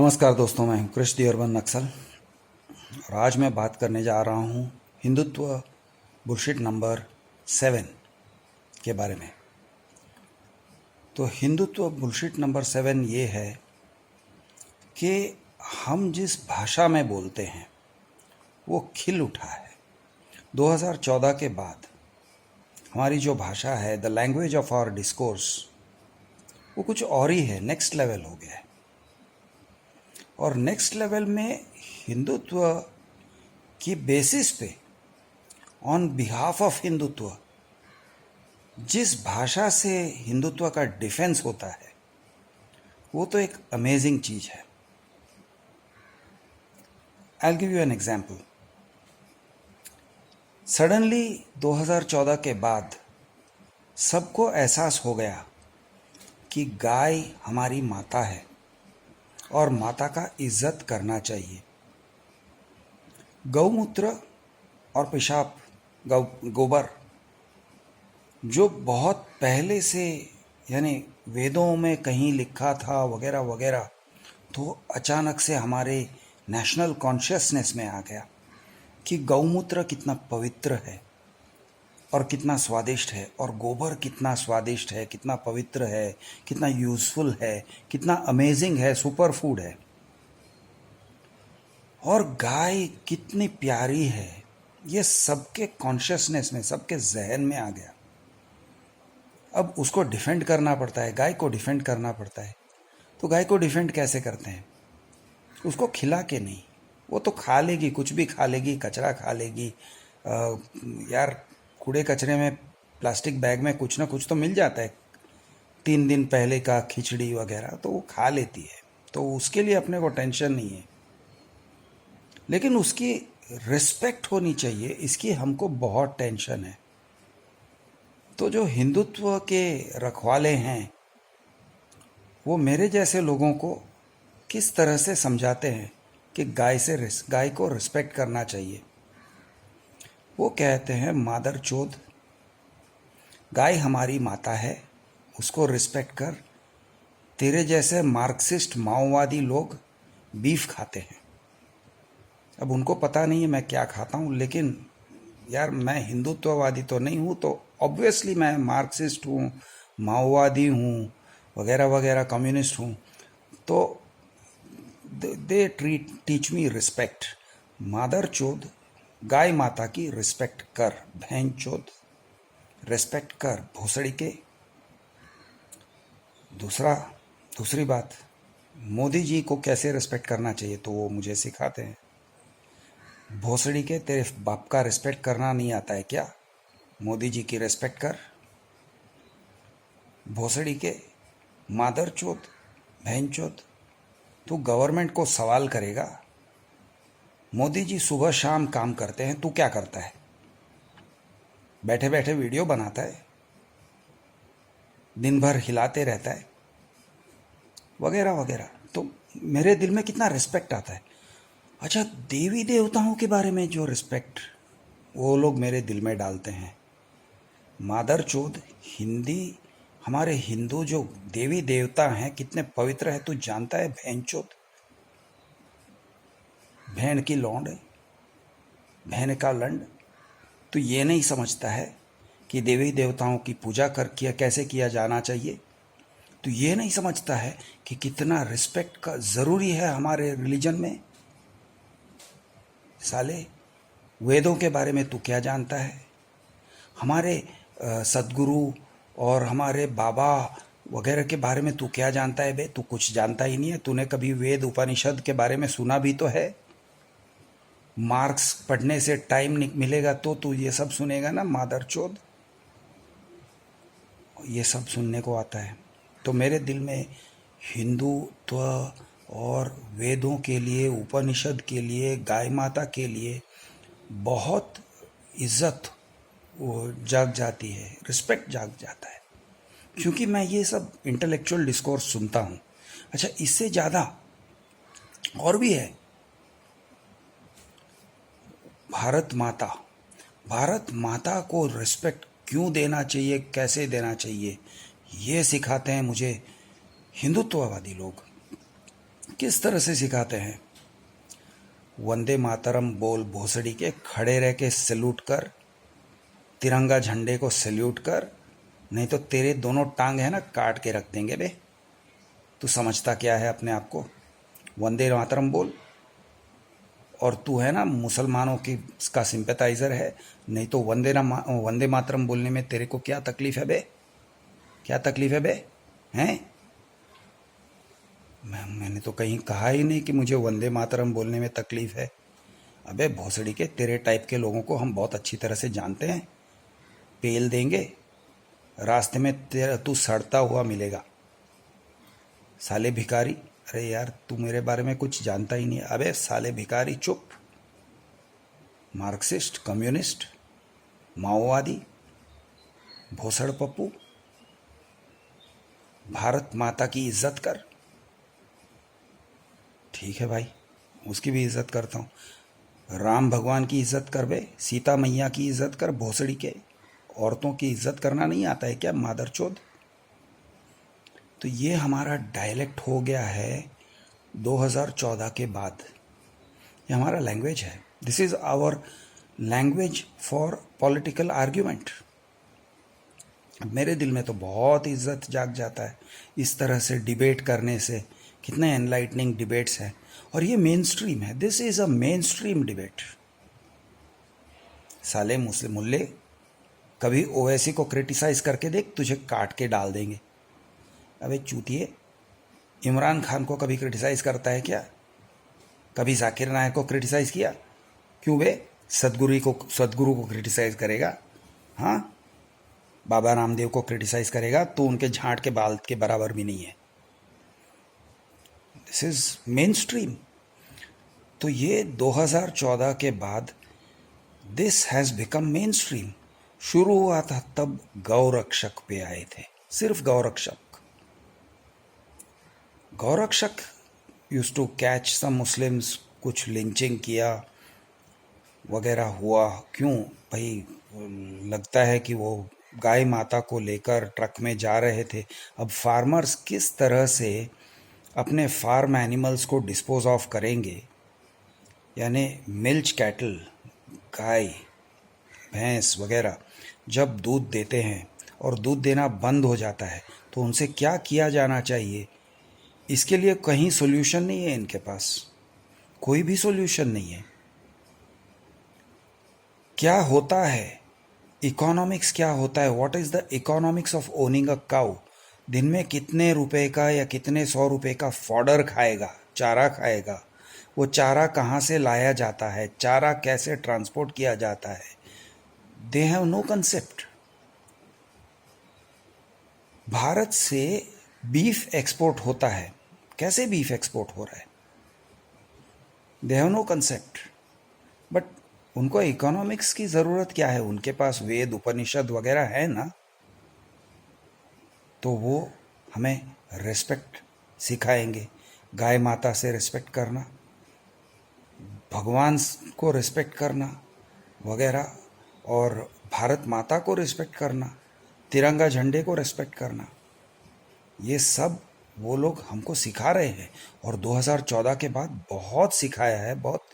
नमस्कार दोस्तों, मैं हूं कृष दी अर्बन नक्सल और आज मैं बात करने जा रहा हूं हिंदुत्व बुलशिट नंबर 7 के बारे में। तो हिंदुत्व बुलशिट नंबर 7 ये है कि हम जिस भाषा में बोलते हैं वो खिल उठा है। 2014 के बाद हमारी जो भाषा है, the language of our discourse, वो कुछ और ही है, नेक्स्ट लेवल हो गया है। और नेक्स्ट लेवल में हिंदुत्व की बेसिस पे, ऑन बिहाफ ऑफ हिंदुत्व, जिस भाषा से हिंदुत्व का डिफेंस होता है वो तो एक अमेजिंग चीज है। I will give you an example. Suddenly 2014 के बाद सबको एहसास हो गया कि गाय हमारी माता है और माता का इज्जत करना चाहिए। गौमूत्र और पेशाब, गोबर, जो बहुत पहले से यानी वेदों में कहीं लिखा था वगैरह वगैरह, तो अचानक से हमारे नेशनल कॉन्शियसनेस में आ गया कि गौमूत्र कितना पवित्र है और कितना स्वादिष्ट है, और गोबर कितना स्वादिष्ट है, कितना पवित्र है, कितना यूजफुल है, कितना अमेजिंग है, सुपर फूड है। और गाय कितनी प्यारी है, ये सबके कॉन्शियसनेस में, सबके जहन में आ गया। अब उसको डिफेंड करना पड़ता है, गाय को डिफेंड करना पड़ता है। तो गाय को डिफेंड कैसे करते हैं? उसको खिला के नहीं, वो तो खा लेगी, कुछ भी खा लेगी, कचरा खा लेगी। यार, कूड़े कचरे में, प्लास्टिक बैग में कुछ ना कुछ तो मिल जाता है, 3 दिन पहले का खिचड़ी वगैरह, तो वो खा लेती है, तो उसके लिए अपने को टेंशन नहीं है। लेकिन उसकी रिस्पेक्ट होनी चाहिए, इसकी हमको बहुत टेंशन है। तो जो हिंदुत्व के रखवाले हैं वो मेरे जैसे लोगों को किस तरह से समझाते हैं कि गाय को रिस्पेक्ट करना चाहिए। वो कहते हैं, मादर चोद, गाय हमारी माता है, उसको रिस्पेक्ट कर। तेरे जैसे मार्क्सिस्ट माओवादी लोग बीफ खाते हैं। अब उनको पता नहीं है मैं क्या खाता हूँ, लेकिन यार, मैं हिंदुत्ववादी तो नहीं हूँ, तो ऑब्वियसली मैं मार्क्सिस्ट हूँ, माओवादी हूँ, वगैरह वगैरह, कम्युनिस्ट हूँ। तो दे टीच मी रिस्पेक्ट। मादर चोद, गाय माता की रिस्पेक्ट कर, बहन चोद, रिस्पेक्ट कर, भोसड़ी के। दूसरी बात, मोदी जी को कैसे रिस्पेक्ट करना चाहिए तो वो मुझे सिखाते हैं। भोसड़ी के, तेरे बाप का रिस्पेक्ट करना नहीं आता है क्या? मोदी जी की रिस्पेक्ट कर। भोसड़ी के, मादर चोद, बहन चोद, तू गवर्नमेंट को सवाल करेगा? मोदी जी सुबह शाम काम करते हैं, तू क्या करता है? बैठे बैठे वीडियो बनाता है, दिन भर हिलाते रहता है, वगैरह वगैरह। तो मेरे दिल में कितना रिस्पेक्ट आता है। अच्छा, देवी देवताओं के बारे में जो रिस्पेक्ट वो लोग मेरे दिल में डालते हैं। मादर चोद, हमारे हिंदू जो देवी देवता हैं कितने पवित्र है, तू जानता है? बहन चोद, बहन की लौंड, बहन का लंड। तू ये नहीं समझता है कि देवी देवताओं की पूजा कैसे किया जाना चाहिए? तू ये नहीं समझता है कि कितना रिस्पेक्ट का ज़रूरी है हमारे रिलीजन में? साले, वेदों के बारे में तू क्या जानता है? हमारे सदगुरु और हमारे बाबा वगैरह के बारे में तू क्या जानता है बे? तू कुछ जानता ही नहीं है। तूने कभी वेद उपनिषद के बारे में सुना भी तो है? मार्क्स पढ़ने से टाइम मिलेगा तो तू ये सब सुनेगा ना, मादर चोद। ये सब सुनने को आता है। तो मेरे दिल में हिंदुत्व और वेदों के लिए, उपनिषद के लिए, गाय माता के लिए बहुत इज्जत वो जाग जाती है, रिस्पेक्ट जाग जाता है, क्योंकि मैं ये सब इंटेलेक्चुअल डिस्कोर्स सुनता हूँ। अच्छा, इससे ज़्यादा और भी है। भारत माता को रिस्पेक्ट क्यों देना चाहिए, कैसे देना चाहिए, ये सिखाते हैं मुझे हिंदुत्ववादी लोग। किस तरह से सिखाते हैं? वंदे मातरम बोल भोसड़ी के, खड़े रह के सैल्यूट कर, तिरंगा झंडे को सैल्यूट कर, नहीं तो तेरे दोनों टांग है ना काट के रख देंगे बे। तू समझता क्या है अपने आप को? वंदे मातरम बोल, और तू है ना मुसलमानों की का सिंपैथाइजर है, नहीं तो वंदे मातरम बोलने में तेरे को क्या तकलीफ है बे? क्या तकलीफ है बे? हैं? मैंने तो कहीं कहा ही नहीं कि मुझे वंदे मातरम बोलने में तकलीफ है। अबे भोसड़ी के, तेरे टाइप के लोगों को हम बहुत अच्छी तरह से जानते हैं। पेल देंगे, रास्ते में तेरा तू सड़ता हुआ मिलेगा। साले भिखारी, अरे यार तू मेरे बारे में कुछ जानता ही नहीं। अबे साले भिखारी चुप। मार्क्सिस्ट, कम्युनिस्ट, माओवादी, भोसड़ पप्पू, भारत माता की इज्जत कर। ठीक है भाई, उसकी भी इज्जत करता हूँ। राम भगवान की इज्जत कर बे, सीता मैया की इज्जत कर। भोसड़ी के, औरतों की इज्जत करना नहीं आता है क्या मादरचोद? तो ये हमारा डायलेक्ट हो गया है 2014 के बाद। ये हमारा लैंग्वेज है। This is our language for political argument. मेरे दिल में तो बहुत इज्जत जाग जाता है इस तरह से डिबेट करने से। कितने एनलाइटनिंग डिबेट्स हैं, और ये मेन स्ट्रीम है। This is a main stream debate. साले मुस्लिम मुल्ले, कभी ओवैसी को क्रिटिसाइज करके देख, तुझे काट के डाल देंगे। अबे चूतिए, इमरान खान को कभी क्रिटिसाइज करता है क्या? कभी जाकिर नायक को क्रिटिसाइज किया? क्यों बे? सदगुरु को क्रिटिसाइज करेगा? हाँ, बाबा रामदेव को क्रिटिसाइज करेगा तो उनके झांट के बाल के बराबर भी नहीं है। This is mainstream. तो ये 2014 के बाद this has become mainstream. शुरू हुआ था तब गौरक्षक पे आए थे, सिर्फ गौरक्षक। गौरक्षक use to catch some Muslims, कुछ लिंचिंग किया वगैरह हुआ। क्यों भाई? लगता है कि वो गाय माता को लेकर ट्रक में जा रहे थे। अब फार्मर्स किस तरह से अपने फार्म एनिमल्स को डिस्पोज ऑफ करेंगे, यानी मिल्च कैटल, गाय भैंस वगैरह जब दूध देते हैं और दूध देना बंद हो जाता है, तो उनसे क्या किया जाना चाहिए, इसके लिए कहीं सॉल्यूशन नहीं है इनके पास। कोई भी सॉल्यूशन नहीं है। क्या होता है इकोनॉमिक्स? क्या होता है? What is the economics of owning a cow? दिन में कितने रुपए का या कितने 100 रुपए का फॉडर खाएगा, चारा खाएगा? वो चारा कहाँ से लाया जाता है? चारा कैसे ट्रांसपोर्ट किया जाता है? They have no concept. Bharat से बीफ एक्सपोर्ट होता है, कैसे बीफ एक्सपोर्ट हो रहा है? They have no concept. But उनको इकोनॉमिक्स की ज़रूरत क्या है? उनके पास वेद उपनिषद वगैरह है ना, तो वो हमें रिस्पेक्ट सिखाएंगे। गाय माता से रिस्पेक्ट करना, भगवान को रिस्पेक्ट करना वगैरह, और भारत माता को रिस्पेक्ट करना, तिरंगा झंडे को रिस्पेक्ट करना, ये सब वो लोग हमको सिखा रहे हैं। और 2014 के बाद बहुत सिखाया है, बहुत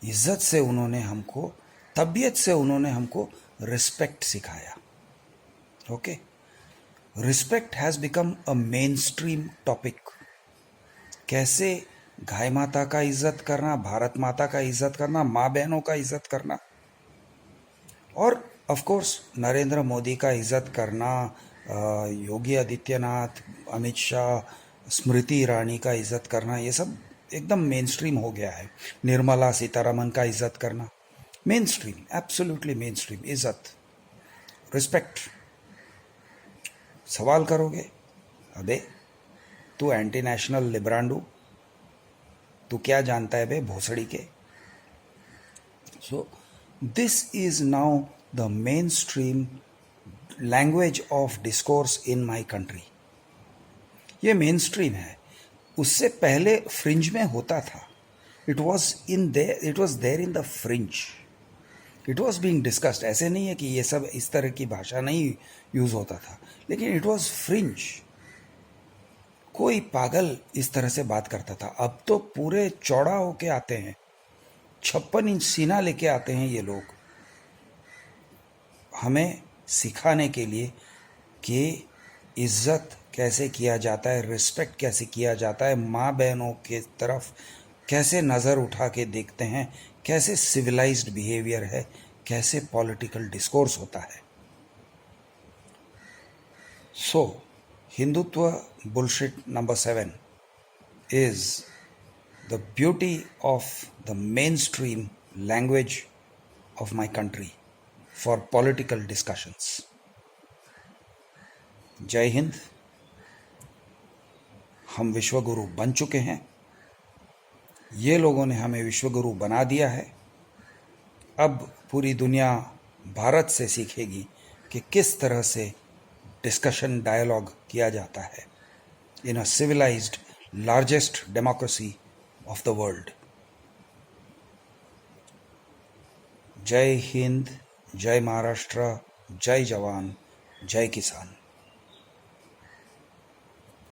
इज्जत से उन्होंने हमको, तबीयत से उन्होंने हमको रिस्पेक्ट सिखाया। Okay, respect has become a main stream topic. कैसे गाय माता का इज्जत करना, भारत माता का इज्जत करना, माँ बहनों का इज्जत करना, और ऑफ कोर्स नरेंद्र मोदी का इज्जत करना, योगी आदित्यनाथ, अमित शाह, स्मृति ईरानी का इज्जत करना, ये सब एकदम मेन स्ट्रीम हो गया है। निर्मला सीतारमन का इज्जत करना, main stream, absolutely main stream. इज्जत, रिस्पेक्ट। सवाल करोगे, अबे तू एंटी नेशनल लिब्रांडू, तू क्या जानता है बे भोसड़ी के? So this is now the mainstream language of discourse in my country. ये मेन स्ट्रीम है। उससे पहले फ्रिंज में होता था। It was there in the fringe, it was being discussed. ऐसे नहीं है कि ये सब इस तरह की भाषा नहीं यूज होता था, लेकिन इट वॉज फ्रिंज। कोई पागल इस तरह से बात करता था, अब तो पूरे चौड़ा होके आते हैं, 56 इंच सीना लेके आते हैं ये लोग हमें सिखाने के लिए कि इज्जत कैसे किया जाता है, रिस्पेक्ट कैसे किया जाता है, माँ बहनों के तरफ कैसे नज़र उठा के देखते हैं, कैसे सिविलाइज्ड बिहेवियर है, कैसे पॉलिटिकल डिस्कोर्स होता है। So Hindutva bullshit number 7 is the beauty of the mainstream language of my country for political discussions. जय हिंद। हम विश्वगुरु बन चुके हैं, ये लोगों ने हमें विश्वगुरु बना दिया है। अब पूरी दुनिया भारत से सीखेगी कि किस तरह से डिस्कशन डायलॉग किया जाता है in a civilized largest democracy of the world. Jai Hind, जय महाराष्ट्र, जय जवान, जय किसान।